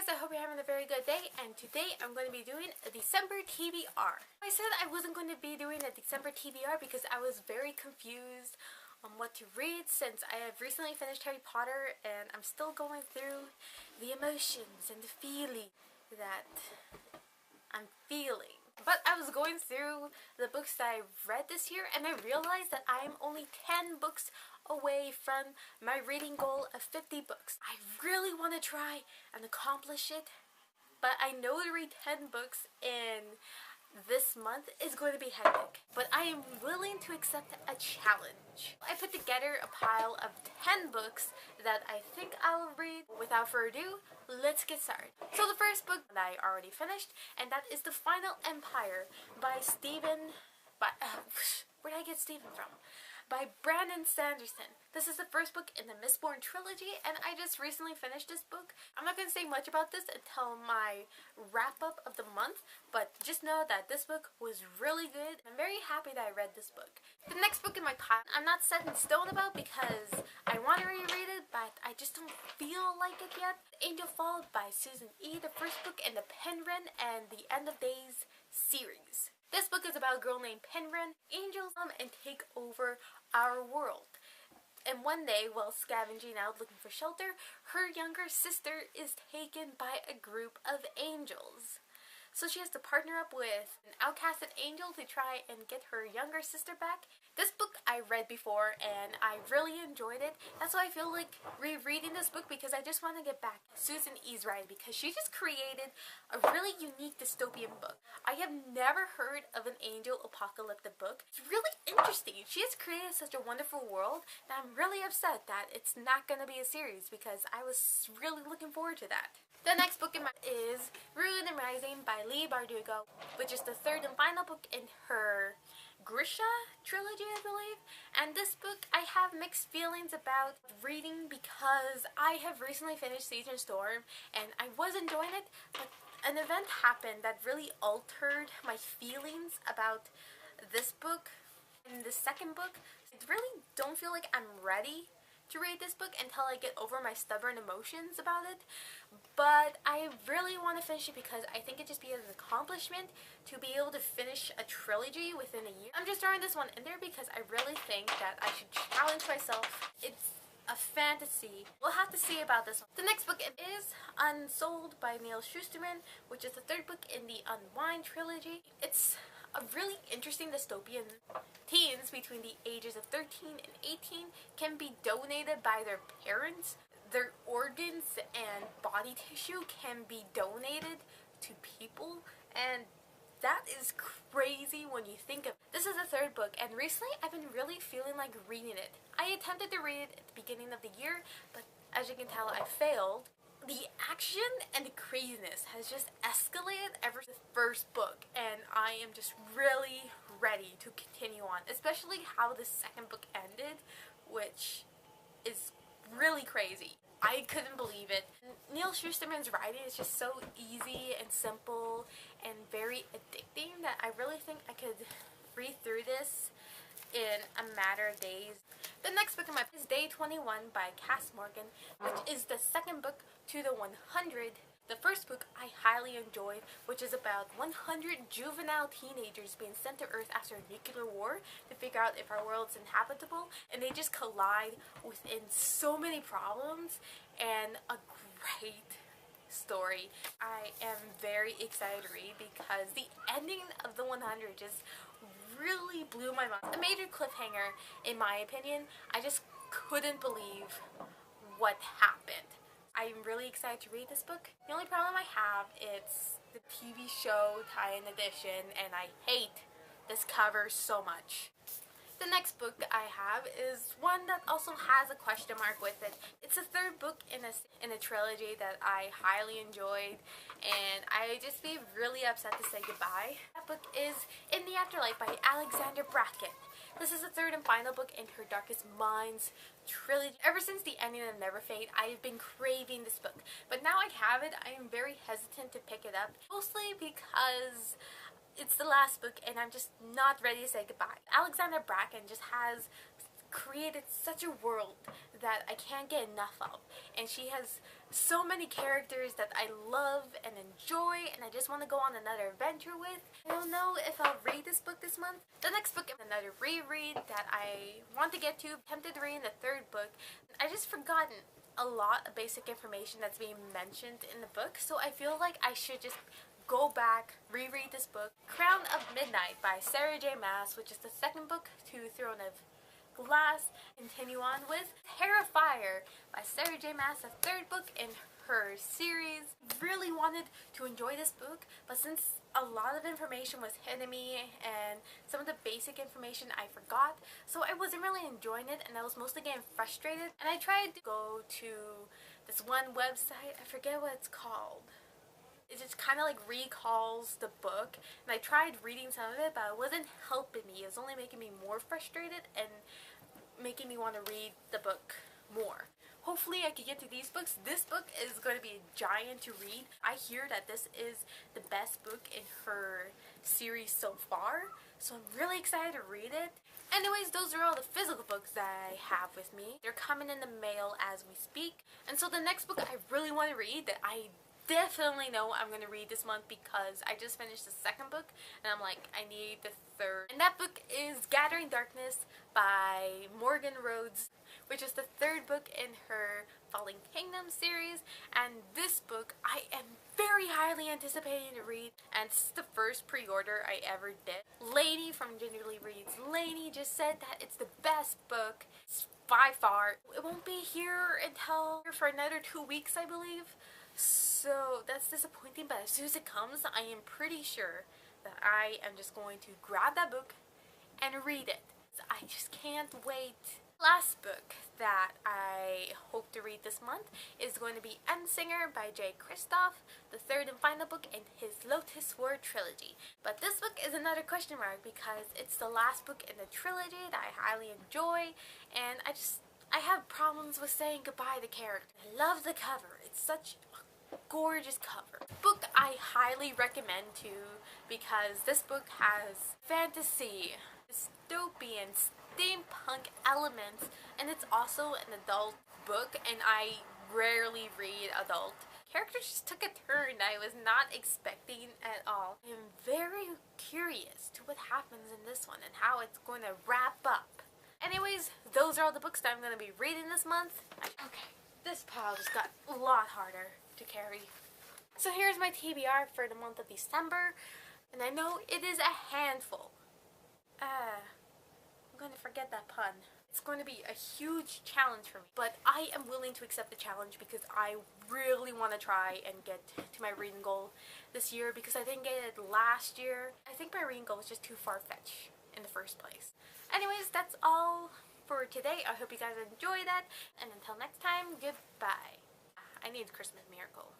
guys, I hope you're having a very good day, and today I'm going to be doing a December TBR. I said I wasn't going to be doing a December TBR because I was very confused on what to read since I have recently finished Harry Potter and I'm still going through the emotions and the feeling that I'm feeling. But I was going through the books that I read this year and I realized that I am only 10 books away from my reading goal of 50 books. I really want to try and accomplish it, but I know to read 10 books in this month is going to be hectic. But I am willing to accept a challenge. I put together a pile of 10 books that I think I will read. Without further ado, let's get started. So the first book that I already finished, and that is The Final Empire by where did I get Stephen from? By Brandon Sanderson. This is the first book in the Mistborn trilogy, and I just recently finished this book. I'm not going to say much about this until my wrap-up of the month, but just know that this book was really good. I'm very happy that I read this book. The next book in my pile, I'm not set in stone about because I want to reread it, but I just don't feel like it yet. Angel Fall by Susan E., the first book in the Penryn and the End of Days series. This book is about a girl named Penryn. Angels come and take over our world. And one day, while scavenging out looking for shelter, her younger sister is taken by a group of angels. So she has to partner up with an outcasted angel to try and get her younger sister back. This book I read before and I really enjoyed it. That's why I feel like rereading this book, because I just want to get back Susan E's writing, because she just created a really unique dystopian book. I have never heard of an angel apocalyptic book. It's really interesting. She has created such a wonderful world that I'm really upset that it's not going to be a series, because I was really looking forward to that. The next book in my is Ruin and Rising by Leigh Bardugo, which is the third and final book in her Grisha trilogy, I believe. And this book I have mixed feelings about reading because I have recently finished Siege and Storm and I was enjoying it, but an event happened that really altered my feelings about this book. In the second book, I really don't feel like I'm ready to read this book until I get over my stubborn emotions about it, but I really want to finish it because I think it just be an accomplishment to be able to finish a trilogy within a year. I'm just throwing this one in there because I really think that I should challenge myself. It's a fantasy. We'll have to see about this one. The next book is Unsold by Neil Shusterman, which is the third book in the Unwind trilogy. It's a really interesting dystopian. Teens between the ages of 13 and 18 can be donated by their parents. Their organs and body tissue can be donated to people, and that is crazy when you think of it. This is the third book, and recently I've been really feeling like reading it. I attempted to read it at the beginning of the year, but as you can tell, I failed. The action and the craziness has just escalated ever since the first book, and I am just really ready to continue on, especially how the second book ended, which is really crazy. I couldn't believe it. Neil Shusterman's writing is just so easy and simple and very addicting that I really think I could read through this in a matter of days. The next book in my is Day 21 by Cass Morgan, which is the second book to the 100. The first book I highly enjoyed, which is about 100 juvenile teenagers being sent to Earth after a nuclear war to figure out if our world is inhabitable, and they just collide within so many problems, and a great story. I am very excited to read because the ending of the 100 just really blew my mind. A major cliffhanger, in my opinion. I just couldn't believe what happened. I'm really excited to read this book. The only problem I have is the TV show tie-in edition, and I hate this cover so much. The next book I have is one that also has a question mark with it. It's the third book in a trilogy that I highly enjoyed, and I just be really upset to say goodbye. That book is In the Afterlife by Alexandra Bracken. This is the third and final book in her Darkest Minds trilogy. Ever since the ending of Never Fade, I've been craving this book, but now I have it, I am very hesitant to pick it up, mostly because it's the last book and I'm just not ready to say goodbye. Alexandra Bracken just has created such a world that I can't get enough of, and she has so many characters that I love and enjoy and I just want to go on another adventure with. I don't know if I'll read this book this month. The next book is another reread that I want to get to. Tempted to read the third book. I just forgotten a lot of basic information that's being mentioned in the book, so I feel like I should just go back, reread this book. Crown of Midnight by Sarah J Maas, which is the second book to Throne of Glass. Continue on with Terrifier by Sarah J Maas, the third book in her series. Really wanted to enjoy this book, but since a lot of information was hidden me and some of the basic information I forgot, so I wasn't really enjoying it and I was mostly getting frustrated. And I tried to go to this one website, I forget what it's called. It just kind of like recalls the book, and I tried reading some of it, but it wasn't helping me. It was only making me more frustrated and making me want to read the book more. Hopefully I could get to these books. This book is going to be a giant to read. I hear that this is the best book in her series so far, so I'm really excited to read it. Anyways, those are all the physical books that I have with me. They're coming in the mail as we speak. And so the next book I really want to read, that I definitely know I'm going to read this month because I just finished the second book and I'm like, I need the third. And that book is Gathering Darkness by Morgan Rhodes, which is the third book in her Falling Kingdom series. And this book I am very highly anticipating to read, and this is the first pre-order I ever did. Lainey from Gingerly Reads, Lainey just said that it's the best book by far. It won't be here until for another 2 weeks, I believe. So that's disappointing, but as soon as it comes, I am pretty sure that I am just going to grab that book and read it. I just can't wait. Last book that I hope to read this month is going to be Endsinger by Jay Kristoff, the third and final book in his Lotus War trilogy. But this book is another question mark because it's the last book in the trilogy that I highly enjoy, and I have problems with saying goodbye to characters. I love the cover. It's such a gorgeous cover. Book I highly recommend to because this book has fantasy, dystopian, steampunk elements, and it's also an adult book, and I rarely read adult. Characters just took a turn I was not expecting at all. I am very curious to what happens in this one and how it's going to wrap up. Anyways, those are all the books that I'm going to be reading this month. Okay, this pile just got a lot harder to carry. So here's my TBR for the month of December, and I know it is a handful. I'm going to forget that pun. It's going to be a huge challenge for me, but I am willing to accept the challenge because I really want to try and get to my reading goal this year because I didn't get it last year. I think my reading goal was just too far-fetched in the first place. Anyways, that's all for today. I hope you guys enjoy that, and until next time, goodbye. I need Christmas Miracle.